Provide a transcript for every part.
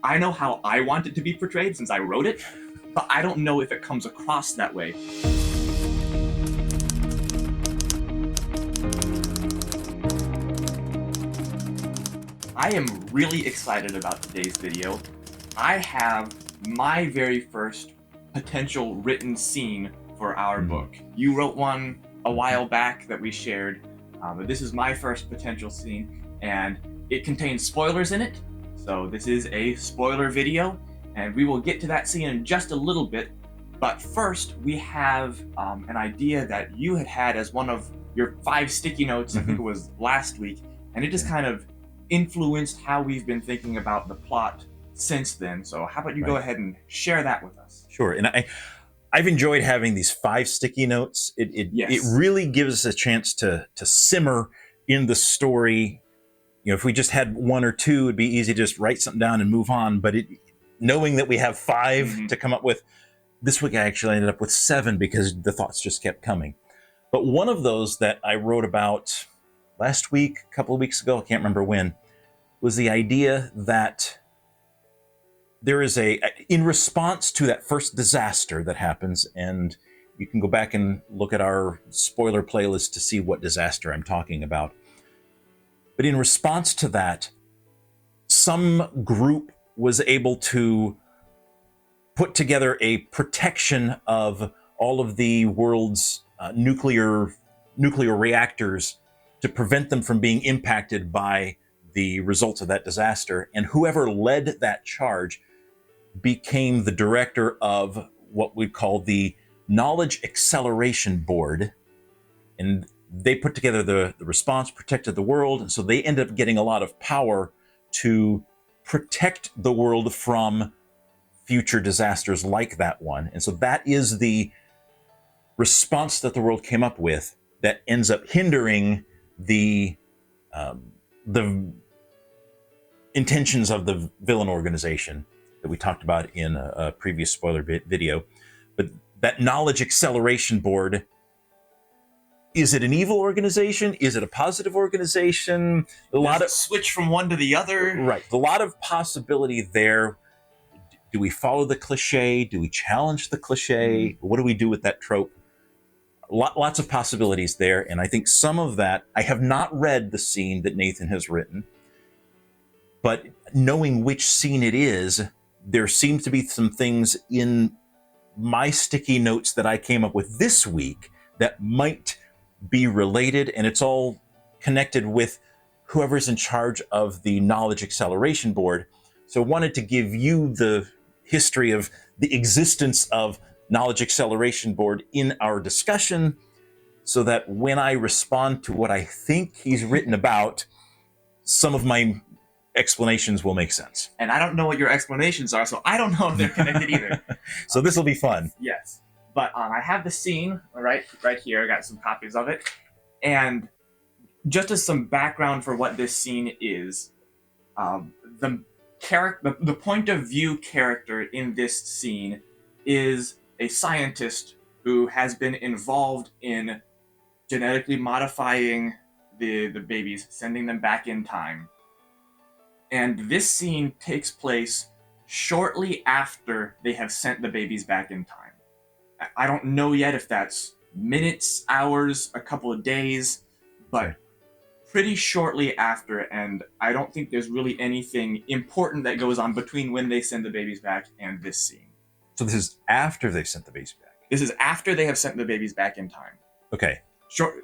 I know how I want it to be portrayed since I wrote it, but I don't know if it comes across that way. I am really excited about today's video. I have my very first potential written scene for our book. You wrote one a while back that we shared, but this is my first potential scene, and it contains spoilers in it. So this is a spoiler video, and we will get to that scene in just a little bit. But first, we have an idea that you had as one of your 5 sticky notes, I think it was last week, and it just kind of influenced how we've been thinking about the plot since then. So how about you go ahead and share that with us? Sure. And I've enjoyed having these 5 sticky notes. It really gives us a chance to simmer in the story. You know, if we just had 1 or 2, it'd be easy to just write something down and move on. But knowing that we have 5 to come up with, this week I actually ended up with 7 because the thoughts just kept coming. But one of those that I wrote about last week, a couple of weeks ago, I can't remember when, was the idea that there is in response to that first disaster that happens, and you can go back and look at our spoiler playlist to see what disaster I'm talking about. But in response to that, some group was able to put together a protection of all of the world's nuclear reactors to prevent them from being impacted by the results of that disaster. And whoever led that charge became the director of what we call the Knowledge Acceleration Board. And they put together the response, protected the world. And so they ended up getting a lot of power to protect the world from future disasters like that one. And so that is the response that the world came up with that ends up hindering the intentions of the villain organization that we talked about in a previous spoiler video. But that Knowledge Acceleration Board, is it an evil organization? Is it a positive organization? Switch from one to the other. Right. A lot of possibility there. Do we follow the cliche? Do we challenge the cliche? What do we do with that trope? Lots of possibilities there. And I think some of that, I have not read the scene that Nathan has written, but knowing which scene it is, there seems to be some things in my sticky notes that I came up with this week that might be related, and it's all connected with whoever's in charge of the Knowledge Acceleration Board. So I wanted to give you the history of the existence of Knowledge Acceleration Board in our discussion, so that when I respond to what I think he's written about, some of my explanations will make sense. And I don't know what your explanations are, so I don't know if they're connected either. So this will be fun. Yes. But I have the scene right here. I got some copies of it. And just as some background for what this scene is, the point of view character in this scene is a scientist who has been involved in genetically modifying the babies, sending them back in time. And this scene takes place shortly after they have sent the babies back in time. I don't know yet if that's minutes, hours, a couple of days, but pretty shortly after, and I don't think there's really anything important that goes on between when they send the babies back and this scene. So this is after they've sent the babies back? This is after they have sent the babies back in time. Okay.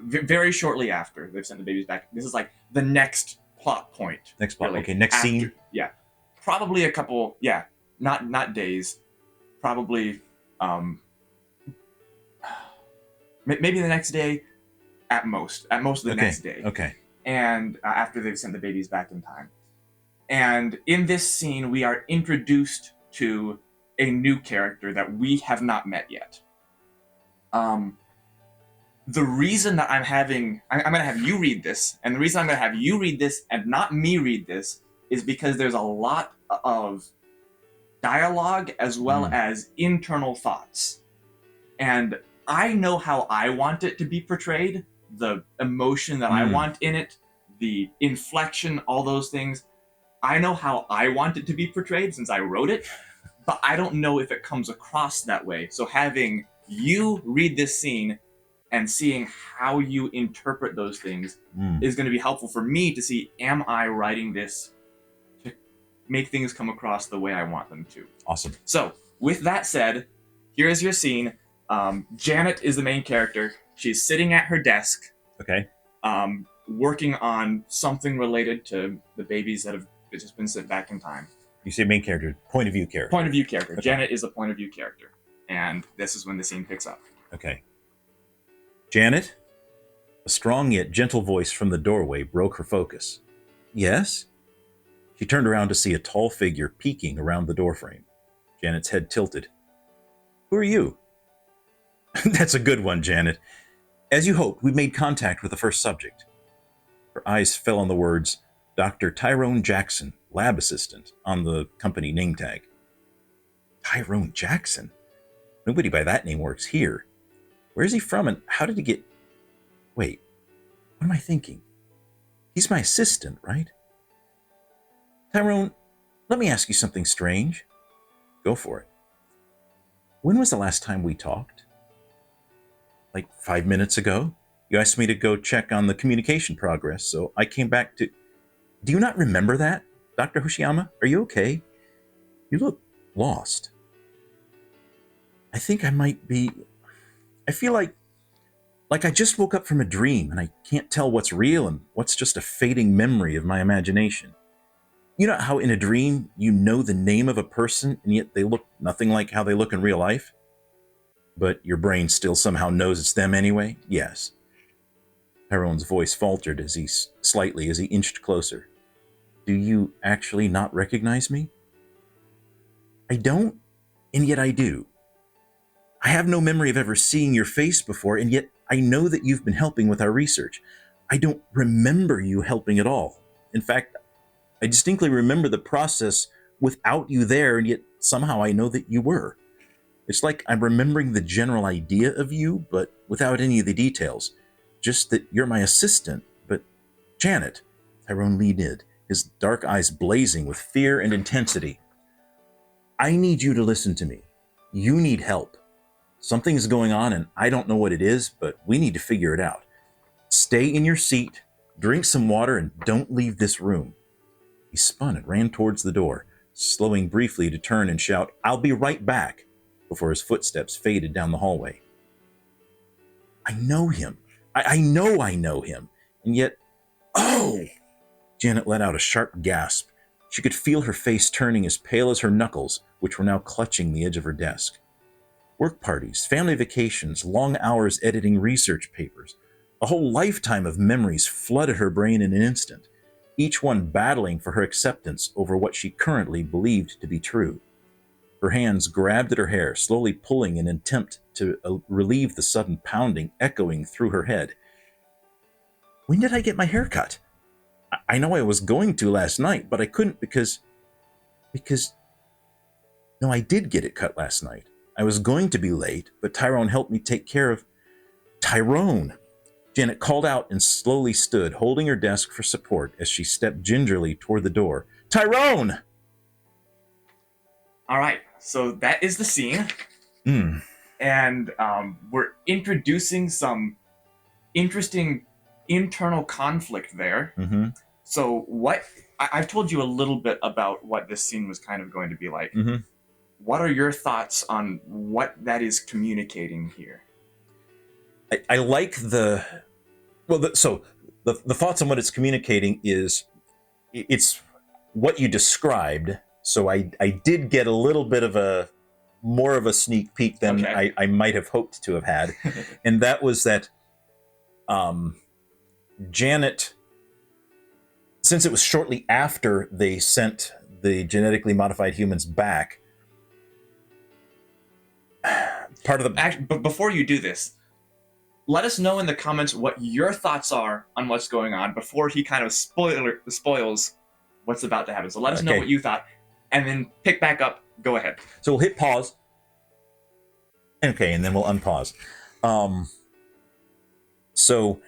Very shortly after they've sent the babies back. This is like the next plot point. Next plot, really. Okay, next scene? Yeah. Probably a couple, not days. Probably, maybe the next day, at most the next day. Okay. And after they've sent the babies back in time. And in this scene, we are introduced to a new character that we have not met yet. The reason that I'm going to have you read this, and the reason I'm going to have you read this and not me read this, is because there's a lot of dialogue as well as internal thoughts. And I know how I want it to be portrayed, the emotion that I want in it, the inflection, all those things. I know how I want it to be portrayed since I wrote it, but I don't know if it comes across that way. So having you read this scene and seeing how you interpret those things is going to be helpful for me to see, am I writing this to make things come across the way I want them to? Awesome. So with that said, here is your scene. Janet is the main character. She's sitting at her desk. Okay. Working on something related to the babies that have just been sent back in time. You say main character, point of view character. Point of view character. Okay. Janet is a point of view character. And this is when the scene picks up. Okay. Janet, a strong yet gentle voice from the doorway broke her focus. Yes? She turned around to see a tall figure peeking around the doorframe. Janet's head tilted. Who are you? That's a good one, Janet. As you hoped, we made contact with the first subject. Her eyes fell on the words, Dr. Tyrone Jackson, lab assistant, on the company name tag. Tyrone Jackson? Nobody by that name works here. Where is he from and how did he get... Wait, what am I thinking? He's my assistant, right? Tyrone, let me ask you something strange. Go for it. When was the last time we talked? Like 5 minutes ago? You asked me to go check on the communication progress, so I came back to... Do you not remember that? Dr. Hoshiyama, are you okay? You look lost. I think I might be... I feel like I just woke up from a dream and I can't tell what's real and what's just a fading memory of my imagination. You know how in a dream you know the name of a person and yet they look nothing like how they look in real life? But your brain still somehow knows it's them anyway? Yes. Tyrone's voice faltered slightly as he inched closer. Do you actually not recognize me? I don't, and yet I do. I have no memory of ever seeing your face before, and yet I know that you've been helping with our research. I don't remember you helping at all. In fact, I distinctly remember the process without you there, and yet somehow I know that you were. It's like I'm remembering the general idea of you, but without any of the details. Just that you're my assistant, but Janet, Tyrone leaned in, his dark eyes blazing with fear and intensity. I need you to listen to me. You need help. Something's going on and I don't know what it is, but we need to figure it out. Stay in your seat, drink some water, and don't leave this room. He spun and ran towards the door, slowing briefly to turn and shout, I'll be right back, before his footsteps faded down the hallway. I know him. I know him. And yet, oh! Janet let out a sharp gasp. She could feel her face turning as pale as her knuckles, which were now clutching the edge of her desk. Work parties, family vacations, long hours editing research papers. A whole lifetime of memories flooded her brain in an instant, each one battling for her acceptance over what she currently believed to be true. Her hands grabbed at her hair, slowly pulling in an attempt to relieve the sudden pounding echoing through her head. When did I get my hair cut? I know I was going to last night, but I couldn't because... No, I did get it cut last night. I was going to be late, but Tyrone helped me take care of... Tyrone! Janet called out and slowly stood, holding her desk for support as she stepped gingerly toward the door. Tyrone! All right, so that is the scene. And we're introducing some interesting internal conflict there. Mm-hmm. So I've told you a little bit about what this scene was kind of going to be like. Mm-hmm. What are your thoughts on what that is communicating here? I like the thoughts on what it's communicating is it's what you described. So I did get a little bit of more of a sneak peek than I might have hoped to have had. And that was that Janet, since it was shortly after they sent the genetically modified humans back, part of the... But before you do this, let us know in the comments what your thoughts are on what's going on before he kind of spoils what's about to happen. So let us know what you thought, and then pick back up. Go ahead. So we'll hit pause. Okay, and then we'll unpause. So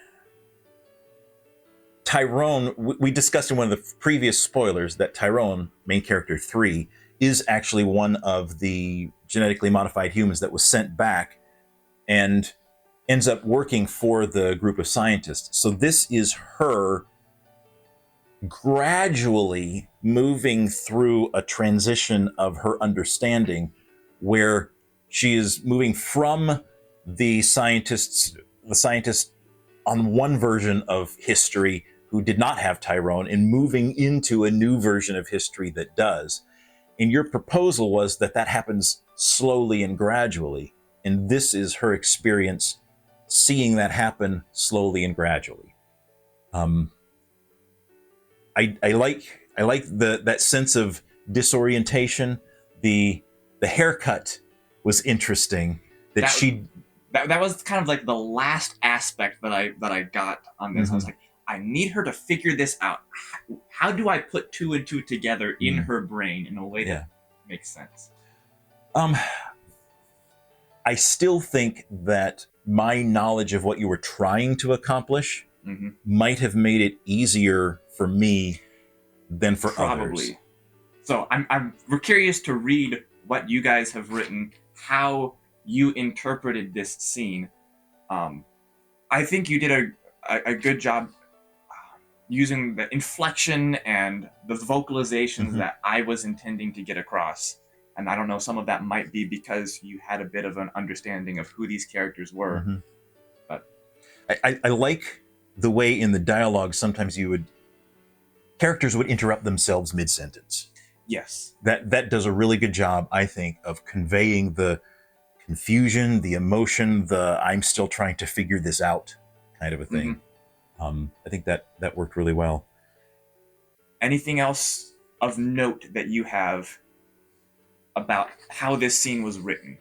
Tyrone, we discussed in one of the previous spoilers that Tyrone, main character 3, is actually one of the genetically modified humans that was sent back and ends up working for the group of scientists. So this is her gradually moving through a transition of her understanding where she is moving from the scientist on one version of history who did not have Tyrone and moving into a new version of history that does. And your proposal was that that happens slowly and gradually. And this is her experience seeing that happen slowly and gradually. I like that sense of disorientation. The haircut was interesting. That was kind of like the last aspect that I got on this. I was like, I need her to figure this out. How do I put 2 and 2 together in her brain in a way that makes sense? I still think that my knowledge of what you were trying to accomplish might have made it easier for me than for others. So we're curious to read what you guys have written, how you interpreted this scene. I think you did a good job using the inflection and the vocalizations that I was intending to get across. And I don't know, some of that might be because you had a bit of an understanding of who these characters were. But I like the way in the dialogue sometimes characters would interrupt themselves mid-sentence. Yes. That does a really good job, I think, of conveying the confusion, the emotion, the I'm still trying to figure this out kind of a thing. I think that worked really well. Anything else of note that you have about how this scene was written?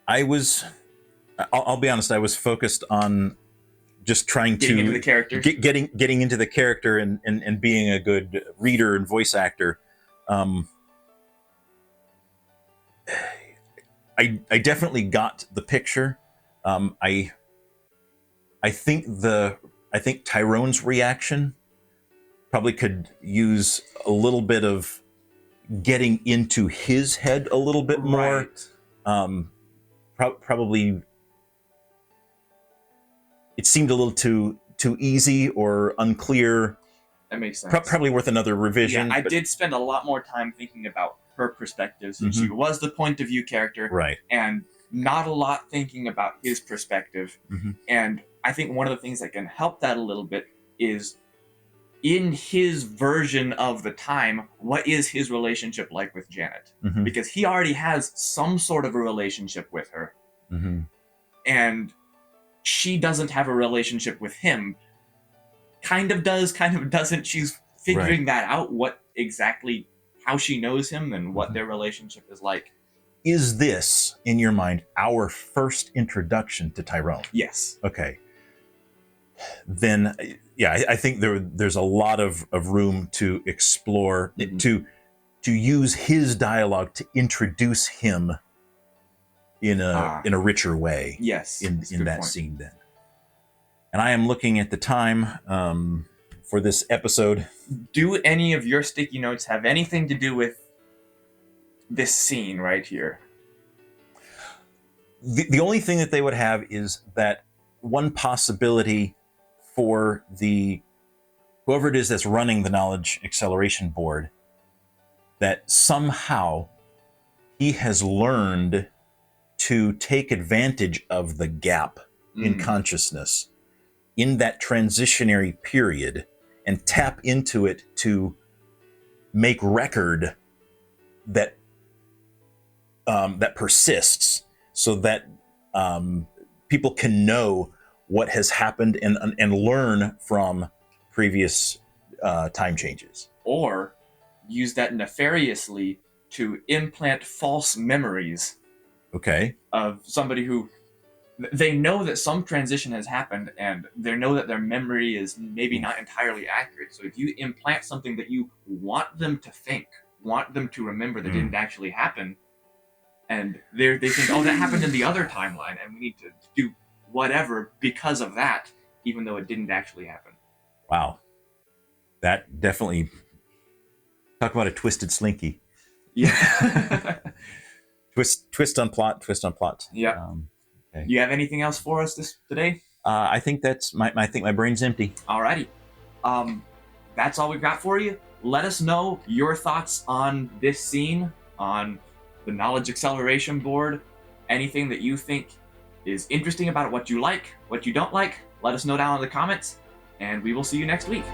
I'll be honest, I was focused on just trying getting into the character. Getting into the character and being a good reader and voice actor. I definitely got the picture. I think Tyrone's reaction probably could use a little bit of getting into his head a little bit more. Probably it seemed a little too easy or unclear. That makes sense. Probably worth another revision. Yeah, I did spend a lot more time thinking about her perspective, since she was the point of view character, right? And not a lot thinking about his perspective. And I think one of the things that can help that a little bit is, in his version of the time, what is his relationship like with Janet? Because he already has some sort of a relationship with her. And she doesn't have a relationship with him. Kind of does, kind of doesn't. She's figuring that out, how she knows him and what their relationship is like. Is this, in your mind, our first introduction to Tyrone? Yes. Okay. Then, yeah, I think there's a lot of room to explore, to use his dialogue to introduce him in a richer way. Yes. In that scene then. And I am looking at the time for this episode. Do any of your sticky notes have anything to do with this scene right here? The only thing that they would have is that one possibility for whoever it is that's running the Knowledge Acceleration Board, that somehow he has learned to take advantage of the gap in consciousness in that transitionary period and tap into it to make record that that persists, so that people can know what has happened and learn from previous time changes. Or use that nefariously to implant false memories. Okay. Of somebody who they know that some transition has happened, and they know that their memory is maybe not entirely accurate. So if you implant something that you want them to think, want them to remember that didn't actually happen, and they think, oh, that happened in the other timeline, and we need to do whatever because of that, even though it didn't actually happen. Wow. That definitely, talk about a twisted slinky. Yeah. twist on plot, twist on plot. Yeah. Okay. You have anything else for us today? I think that's I think my brain's empty. Alrighty. That's all we've got for you. Let us know your thoughts on this scene, on the knowledge acceleration board, anything that you think is interesting about it, what you like, what you don't like. Let us know down in the comments, and we will see you next week.